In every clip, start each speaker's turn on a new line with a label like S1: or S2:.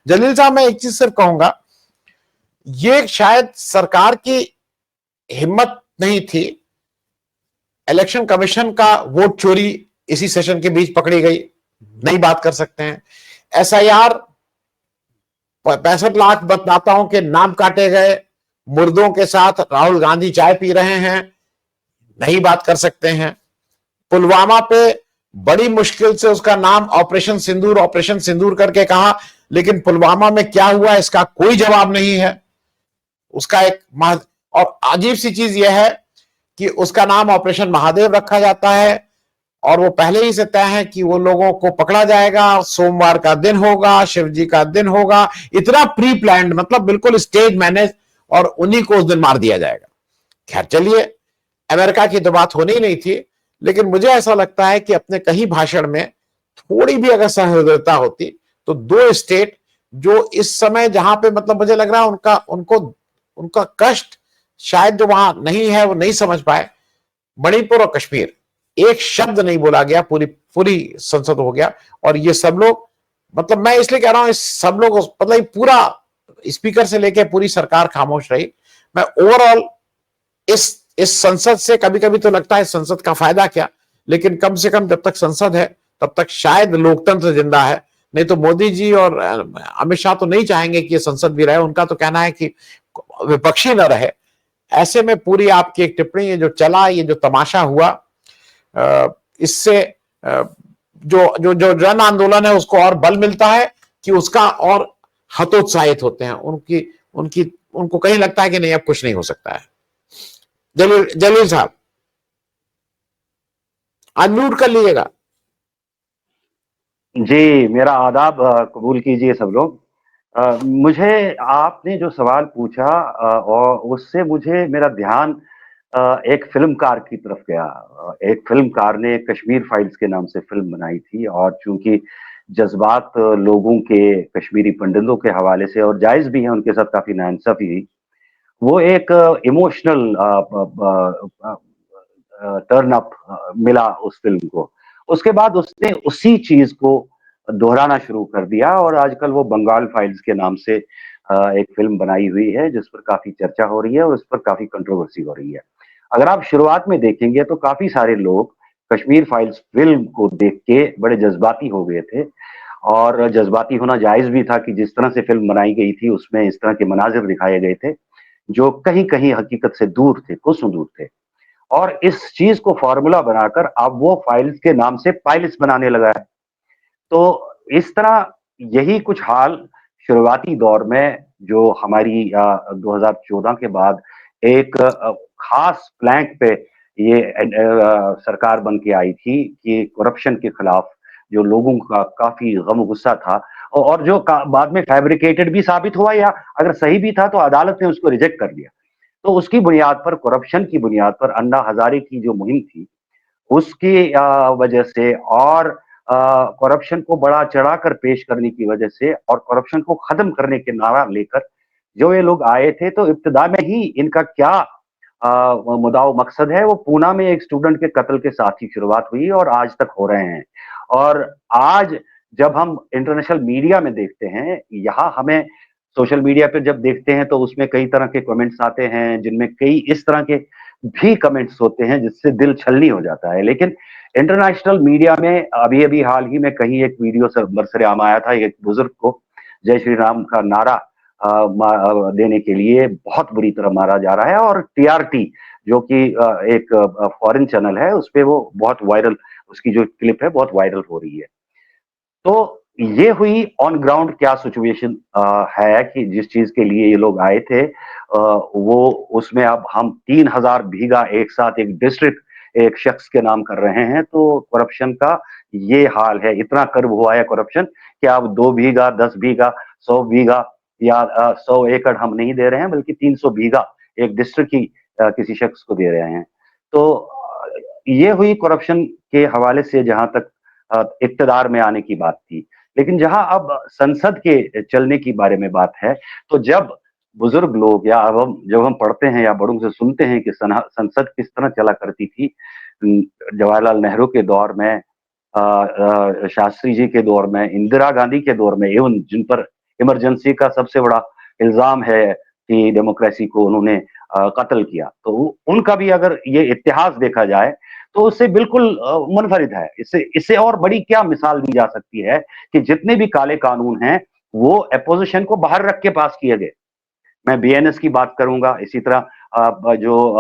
S1: जलील साहब, मैं एक चीज सिर्फ कहूंगा, ये शायद सरकार की हिम्मत नहीं थी। इलेक्शन कमीशन का वोट चोरी इसी सेशन के बीच पकड़ी गई, नहीं बात कर सकते हैं। एसआईआर, 65 लाख मतदाताओं के नाम काटे गए, मुर्दों के साथ राहुल गांधी चाय पी रहे हैं, नहीं बात कर सकते हैं। पुलवामा पे बड़ी मुश्किल से उसका नाम ऑपरेशन सिंदूर करके कहा, लेकिन पुलवामा में क्या हुआ इसका कोई जवाब नहीं है। उसका एक और अजीब सी चीज यह है कि उसका नाम ऑपरेशन महादेव रखा जाता है, और वो पहले ही से तय है कि वो लोगों को पकड़ा जाएगा, सोमवार का दिन होगा, शिव जी का दिन होगा, इतना प्री प्लान्ड, मतलब बिल्कुल स्टेज मैनेज, और उन्हीं को उस दिन मार दिया जाएगा। खैर चलिए, अमेरिका की तो बात होनी ही नहीं थी, लेकिन मुझे ऐसा लगता है कि अपने कहीं भाषण में थोड़ी भी अगर सहृदयता होती तो दो स्टेट जो इस समय जहां पे, मतलब मुझे लग रहा है उनका कष्ट शायद जो वहां नहीं है वो नहीं समझ पाए, मणिपुर और कश्मीर, एक शब्द नहीं बोला गया, पूरी पूरी संसद हो गया, और ये सब लोग, मतलब मैं इसलिए कह रहा हूं, इस सब लोग, मतलब पूरा स्पीकर से लेकर पूरी सरकार खामोश रही। मैं ओवरऑल इस संसद से कभी कभी तो लगता है संसद का फायदा क्या, लेकिन कम से कम जब तक संसद है तब तक शायद लोकतंत्र जिंदा है। नहीं तो मोदी जी और अमित शाह तो नहीं चाहेंगे कि ये संसद भी रहे, उनका तो कहना है कि विपक्षी न रहे। ऐसे में पूरी आपकी एक टिप्पणी, ये जो चला, ये जो तमाशा हुआ, इससे जो जो जो जन आंदोलन है उसको और बल मिलता है कि उसका और हतोत्साहित होते हैं, उनकी उनकी उनको कहीं लगता है कि नहीं अब कुछ नहीं हो सकता है। जलील साहब, अनम्यूट कर लीजिएगा।
S2: जी, मेरा आदाब कबूल कीजिए सब लोग। मुझे आपने जो सवाल पूछा और उससे मुझे मेरा ध्यान एक फिल्मकार की तरफ गया। एक फिल्मकार ने कश्मीर फाइल्स के नाम से फिल्म बनाई थी, और चूंकि जज्बात लोगों के, कश्मीरी पंडितों के हवाले से, और जायज भी है, उनके साथ काफी नाइंसाफी हुई। वो एक इमोशनल टर्न अप मिला उस फिल्म को। उसके बाद उसने उसी चीज को दोहराना शुरू कर दिया, और आजकल वो बंगाल फाइल्स के नाम से एक फिल्म बनाई हुई है, जिस पर काफी चर्चा हो रही है और उस पर काफी कंट्रोवर्सी हो रही है। अगर आप शुरुआत में देखेंगे तो काफी सारे लोग कश्मीर फाइल्स फिल्म को देख के बड़े जज्बाती हो गए थे, और जज्बाती होना जायज भी था कि जिस तरह से फिल्म बनाई गई थी उसमें इस तरह के मनाजिर दिखाए गए थे जो कहीं कहीं हकीकत से दूर थे, कोसों दूर थे। और इस चीज को फॉर्मूला बनाकर अब वो फाइल्स के नाम से पाइल्स बनाने लगा है। तो इस तरह यही कुछ हाल शुरुआती दौर में, जो हमारी 2014 के बाद एक खास प्लैंक पे ये सरकार बन के आई थी कि करप्शन के खिलाफ जो लोगों का काफी गम गुस्सा था, और जो बाद में फैब्रिकेटेड भी साबित हुआ, या अगर सही भी था तो अदालत ने उसको रिजेक्ट कर दिया। तो उसकी बुनियाद पर, करप्शन की बुनियाद पर अन्ना हजारे की जो मुहिम थी उसकी वजह से, और करप्शन को बड़ा चढ़ाकर पेश करने की वजह से, और करप्शन को खत्म करने के नारा लेकर जो ये लोग आए थे, तो इब्तिदा में ही इनका क्या मुद्दा मकसद है, वो पूना में एक स्टूडेंट के कत्ल के साथ ही शुरुआत हुई और आज तक हो रहे हैं। और आज जब हम इंटरनेशनल मीडिया में देखते हैं, यहाँ हमें सोशल मीडिया पे जब देखते हैं तो उसमें कई तरह के कमेंट्स आते हैं, जिनमें कई इस तरह के भी कमेंट्स होते हैं जिससे दिल छलनी हो जाता है। लेकिन इंटरनेशनल मीडिया में अभी अभी हाल ही में कहीं एक वीडियो बरसरे-आम आया था, एक बुजुर्ग को जय श्री राम का नारा देने के लिए बहुत बुरी तरह मारा जा रहा है, और टीआरटी जो कि एक फॉरेन चैनल है, उस पे वो बहुत वायरल, उसकी जो क्लिप है बहुत वायरल हो रही है। तो ये हुई ऑन ग्राउंड क्या सिचुएशन है कि जिस चीज के लिए ये लोग आए थे, वो उसमें अब हम 3000 बीघा एक साथ एक डिस्ट्रिक्ट एक शख्स के नाम कर रहे हैं, तो करप्शन का ये हाल है। इतना कर्व हुआ है करप्शन कि अब 2 बीघा, 10 बीघा, 100 बीघा या 100 एकड़ हम नहीं दे रहे हैं, बल्कि 300 बीघा एक डिस्ट्रिक्ट की किसी शख्स को दे रहे हैं। तो ये हुई करप्शन के हवाले से जहां तक इक्तदार में आने की बात थी। लेकिन जहां अब संसद के चलने की बारे में बात है, तो जब बुजुर्ग लोग, या अब हम जब हम पढ़ते हैं या बड़ों से सुनते हैं कि संसद किस तरह चला करती थी जवाहरलाल नेहरू के दौर में, शास्त्री जी के दौर में, इंदिरा गांधी के दौर में, एवं जिन पर इमरजेंसी का सबसे बड़ा इल्जाम है कि डेमोक्रेसी को उन्होंने कत्ल किया। तो उनका भी अगर ये इतिहास देखा जाए तो उससे बिल्कुल मुनफरिद है। इससे इससे और बड़ी क्या मिसाल दी जा सकती है कि जितने भी काले कानून हैं वो अपोजिशन को बाहर रख के पास किए गए। मैं बीएनएस की बात करूंगा, इसी तरह जो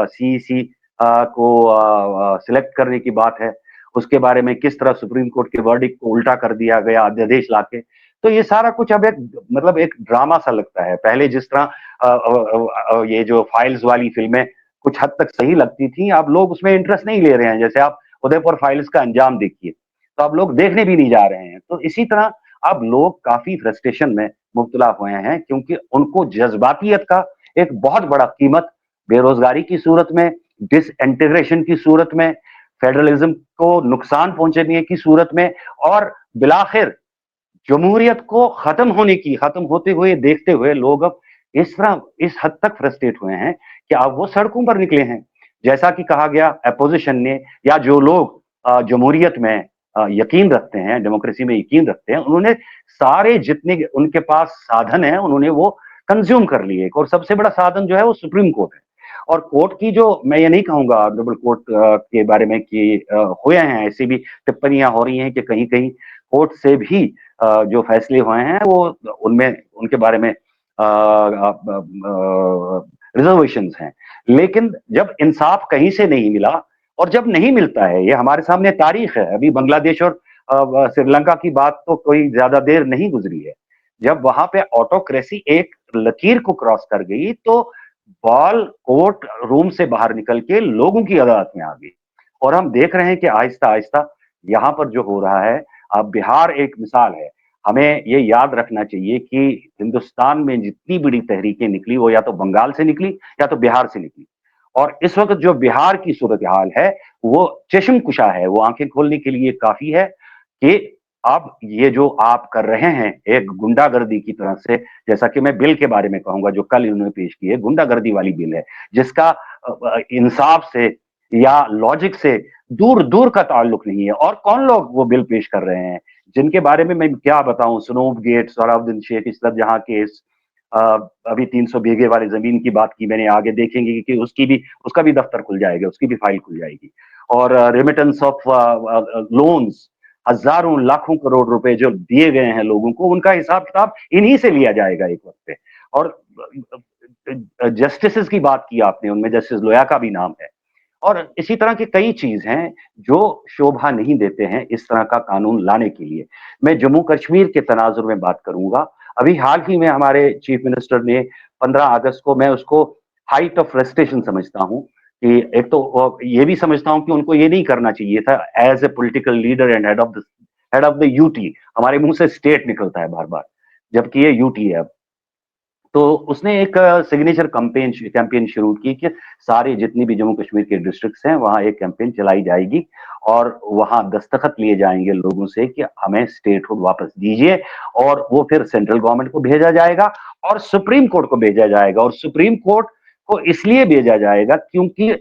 S2: सीईसी को सिलेक्ट करने की बात है, उसके बारे में किस तरह सुप्रीम कोर्ट के वर्डिक्ट को उल्टा कर दिया गया अध्यादेश लाके। तो ये सारा कुछ अब एक मतलब एक ड्रामा सा लगता है। पहले जिस तरह ये जो फाइल्स वाली फिल्में कुछ हद तक सही लगती थी, अब लोग उसमें इंटरेस्ट नहीं ले रहे हैं। जैसे आप उदयपुर फाइल्स का अंजाम देखिए, तो अब लोग देखने भी नहीं जा रहे हैं। तो इसी तरह अब लोग काफी फ्रस्ट्रेशन में मुब्तला हुए हैं, क्योंकि उनको जज्बातियत का एक बहुत बड़ा कीमत बेरोजगारी की सूरत में, डिसइंटीग्रेशन की सूरत में, फेडरलिज्म को नुकसान पहुंचाने की सूरत में, और बिलाखिर जमहूरियत को खत्म होते हुए देखते हुए लोग अब इस तरह इस हद तक फ्रस्ट्रेट हुए हैं कि अब वो सड़कों पर निकले हैं। जैसा कि कहा गया, अपोजिशन ने या जो लोग जमहूरियत में यकीन रखते हैं, डेमोक्रेसी में यकीन रखते हैं, उन्होंने सारे जितने उनके पास साधन हैं उन्होंने वो कंज्यूम कर लिए। और सबसे बड़ा साधन जो है वो सुप्रीम कोर्ट है। और कोर्ट की जो, मैं ये नहीं कहूंगा ऑनरेबल कोर्ट के बारे में कि हुए हैं, ऐसी भी टिप्पणियां हो रही हैं कि कहीं कहीं कोर्ट से भी जो फैसले हुए हैं वो उनमें उनके बारे में रिजर्वेशंस हैं। लेकिन जब इंसाफ कहीं से नहीं मिला, और जब नहीं मिलता है, ये हमारे सामने तारीख है। अभी बांग्लादेश और श्रीलंका की बात तो कोई ज्यादा देर नहीं गुजरी है, जब वहां पे ऑटोक्रेसी एक लकीर को क्रॉस कर गई तो बॉल कोर्ट रूम से बाहर निकल के लोगों की अदालत में आ गई। और हम देख रहे हैं कि आहिस्ता आहिस्ता यहाँ पर जो हो रहा है, अब बिहार एक मिसाल है। हमें ये याद रखना चाहिए कि हिंदुस्तान में जितनी बड़ी तहरीकें निकली वो या तो बंगाल से निकली या तो बिहार से निकली। और इस वक्त जो बिहार की सूरत हाल है वो चश्म कुशा है, वो आंखें खोलने के लिए काफी है कि अब ये जो आप कर रहे हैं एक गुंडागर्दी की तरह से, जैसा कि मैं बिल के बारे में कहूंगा जो कल इन्होंने पेश की है, गुंडागर्दी वाली बिल है जिसका इंसाफ से या लॉजिक से दूर दूर का ताल्लुक नहीं है। और कौन लोग वो बिल पेश कर रहे हैं जिनके बारे में मैं क्या बताऊं, स्नोब गेट, सोहराबुद्दीन शेख, इस तरह जहां केस, अभी 300 बीघे वाली जमीन की बात की मैंने, आगे देखेंगे कि उसका भी दफ्तर खुल जाएगा, उसकी भी फाइल खुल जाएगी। और रेमिटेंस ऑफ लोन्स, हजारों लाखों करोड़ रुपए जो दिए गए हैं लोगों को, उनका हिसाब किताब इन्हीं से लिया जाएगा एक वक्त पे। और जस्टिस की बात की आपने, उनमें जस्टिस लोया का भी नाम है। और इसी तरह के कई चीज हैं जो शोभा नहीं देते हैं इस तरह का कानून लाने के लिए। मैं जम्मू कश्मीर के तनाजुर में बात करूंगा। अभी हाल ही में हमारे चीफ मिनिस्टर ने 15 अगस्त को, मैं उसको हाइट ऑफ फ्रस्ट्रेशन समझता हूं कि एक तो ये भी समझता हूं कि उनको ये नहीं करना चाहिए था as a political leader and head of the UT. हमारे मुंह से स्टेट निकलता है बार बार, जबकि ये यूटी है अब। तो उसने एक सिग्नेचर कैंपेन शुरू की कि सारे जितनी भी जम्मू कश्मीर के डिस्ट्रिक्ट्स हैं वहां एक कैंपेन चलाई जाएगी और वहां दस्तखत लिए जाएंगे लोगों से कि हमें स्टेटहुड वापस दीजिए। और वो फिर सेंट्रल गवर्नमेंट को भेजा जाएगा और सुप्रीम कोर्ट को भेजा जाएगा। और सुप्रीम कोर्ट को इसलिए भेजा जाएगा क्योंकि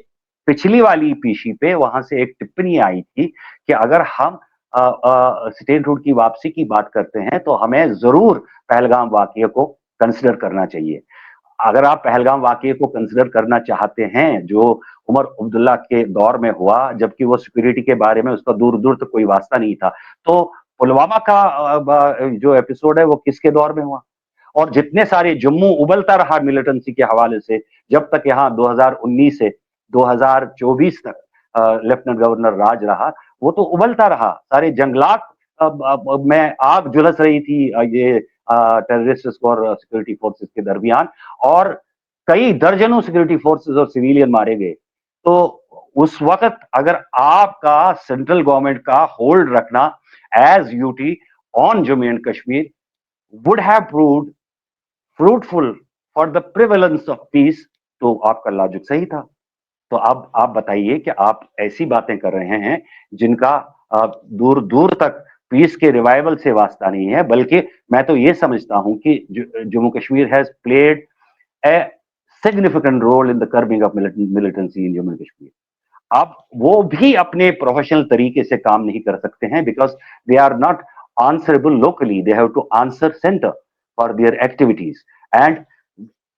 S2: पिछली वाली पीसी पे वहां से एक टिप्पणी आई थी कि अगर हम स्टेटहुड की वापसी की बात करते हैं तो हमें जरूर पहलगाम वाकये को कंसिडर करना चाहिए। अगर आप पहलगाम वाकये को कंसिडर करना चाहते हैं जो उमर अब्दुल्ला के दौर में हुआ, जबकि वो सिक्योरिटी के बारे में उसका दूर दूर तक कोई वास्ता नहीं था, तो पुलवामा का जो एपिसोड है वो किसके दौर में हुआ? और जितने सारे जम्मू उबलता रहा मिलिटेंसी के हवाले से, जब तक यहाँ 2019 से 2024 तक लेफ्टिनेंट गवर्नर राज रहा, वो तो उबलता रहा। सारे जंगलात में आग झुलस रही थी ये टेररिस्ट और सिक्योरिटी फोर्सेस के दरमियान, और कई दर्जनों सिक्योरिटी फोर्सेस और सिविलियन मारे गए। तो उस वक्त अगर आपका सेंट्रल गवर्नमेंट का होल्ड रखना as UT on Jammu and Kashmir would have proved fruitful for the prevalence of peace, तो आपका लॉजिक सही था। तो अब आप बताइए कि आप ऐसी बातें कर रहे हैं जिनका दूर दूर तक पीस के रिवाइवल से वास्ता नहीं है, बल्कि मैं तो ये समझता हूं कि Jammu Kashmir has played a significant role in the curbing of militancy in Jammu Kashmir. अब वो भी अपने प्रोफेशनल तरीके से काम नहीं कर सकते हैं because they are not answerable locally, they have to answer centre. For their activities. And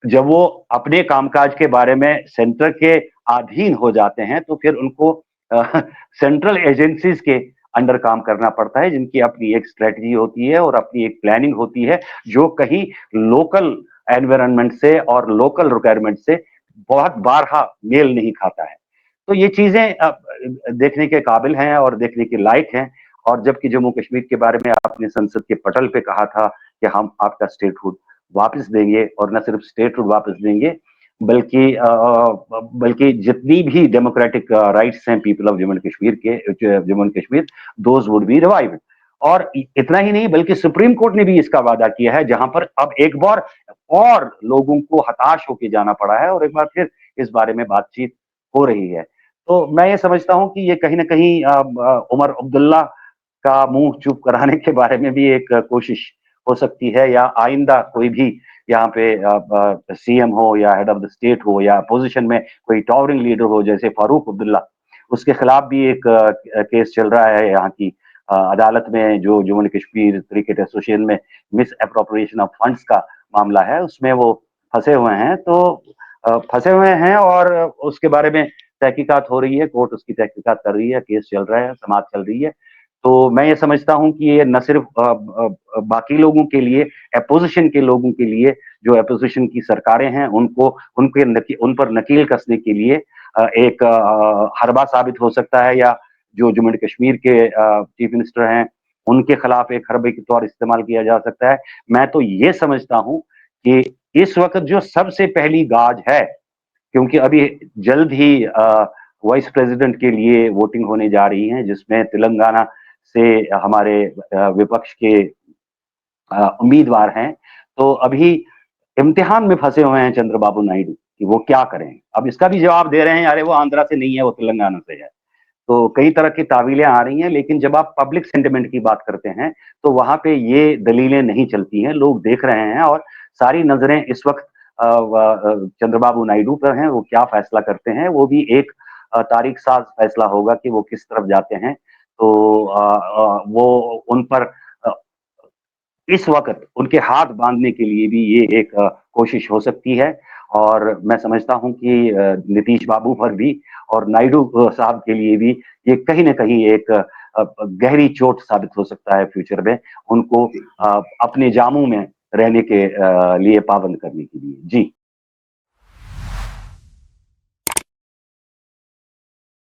S2: जब वो अपने कामकाज के बारे में सेंटर के अधीन हो जाते हैं तो फिर उनको सेंट्रल एजेंसीज के अंडर काम करना पड़ता है, जिनकी अपनी एक स्ट्रेटजी होती है और अपनी एक प्लानिंग होती है, जो कहीं लोकल एनवायरनमेंट से और लोकल रिक्वायरमेंट से बहुत बारहा मेल नहीं खाता है। तो ये चीजें देखने के काबिल हैं और देखने के लायक हैं। और जबकि जम्मू कश्मीर के बारे में आपने संसद के पटल पे कहा था कि हम आपका स्टेटहुड वापस देंगे, और न सिर्फ स्टेटहुड वापस देंगे बल्कि जितनी भी डेमोक्रेटिक राइट्स हैं people of Jammu and Kashmir, those would be revived. और इतना ही नहीं बल्कि सुप्रीम कोर्ट ने भी इसका वादा किया है, जहां पर अब एक बार और लोगों को हताश होकर जाना पड़ा है और एक बार फिर इस बारे में बातचीत हो रही है। तो मैं ये समझता हूं कि ये कहीं ना कहीं उमर अब्दुल्ला का मुंह चुप कराने के बारे में भी एक कोशिश हो सकती है, या आइंदा कोई भी यहाँ पे सीएम हो या हेड ऑफ द स्टेट हो या अपोजिशन में कोई टॉवरिंग लीडर हो जैसे फारूक अब्दुल्ला, उसके खिलाफ भी एक केस चल रहा है यहाँ की अदालत में, जो Jammu and Kashmir cricket association में मिस अप्रोप्रिएशन ऑफ फंड्स का मामला है, उसमें वो फंसे हुए हैं। तो फंसे हुए हैं और उसके बारे में तहकीकात हो रही है, कोर्ट उसकी तहकीकात कर रही है, केस चल रहा है, समाप्त चल रही है। तो मैं ये समझता हूं कि ये न सिर्फ बाकी लोगों के लिए, अपोजिशन के लोगों के लिए, जो अपोजिशन की सरकारें हैं उनको उन पर नकील कसने के लिए एक हरबा साबित हो सकता है, या जो जम्मू एंड कश्मीर के चीफ मिनिस्टर हैं उनके खिलाफ एक हरबे के तौर इस्तेमाल किया जा सकता है। मैं तो ये समझता हूं कि इस वक्त जो सबसे पहली गाज है, क्योंकि अभी जल्द ही वाइस प्रेसिडेंट के लिए वोटिंग होने जा रही है, जिसमें तेलंगाना से हमारे विपक्ष के उम्मीदवार हैं। तो अभी इम्तिहान में फंसे हुए हैं चंद्रबाबू नायडू कि वो क्या करें। अब इसका भी जवाब दे रहे हैं, अरे वो आंध्रा से नहीं है, वो तेलंगाना से है। तो कई तरह की तावीलें आ रही हैं, लेकिन जब आप पब्लिक सेंटिमेंट की बात करते हैं तो वहां पे ये दलीलें नहीं चलती हैं। लोग देख रहे हैं और सारी नजरें इस वक्त चंद्रबाबू नायडू पर हैं। वो क्या फैसला करते हैं, वो भी एक तारीख साज फैसला होगा कि वो किस तरफ जाते हैं। तो वो उन पर इस वक्त उनके हाथ बांधने के लिए भी ये एक कोशिश हो सकती है। और मैं समझता हूं कि नीतीश बाबू पर भी और नायडू साहब के लिए भी ये कहीं ना कहीं एक गहरी चोट साबित हो सकता है फ्यूचर में, उनको अपने जामों में रहने के लिए पाबंद करने के लिए। जी।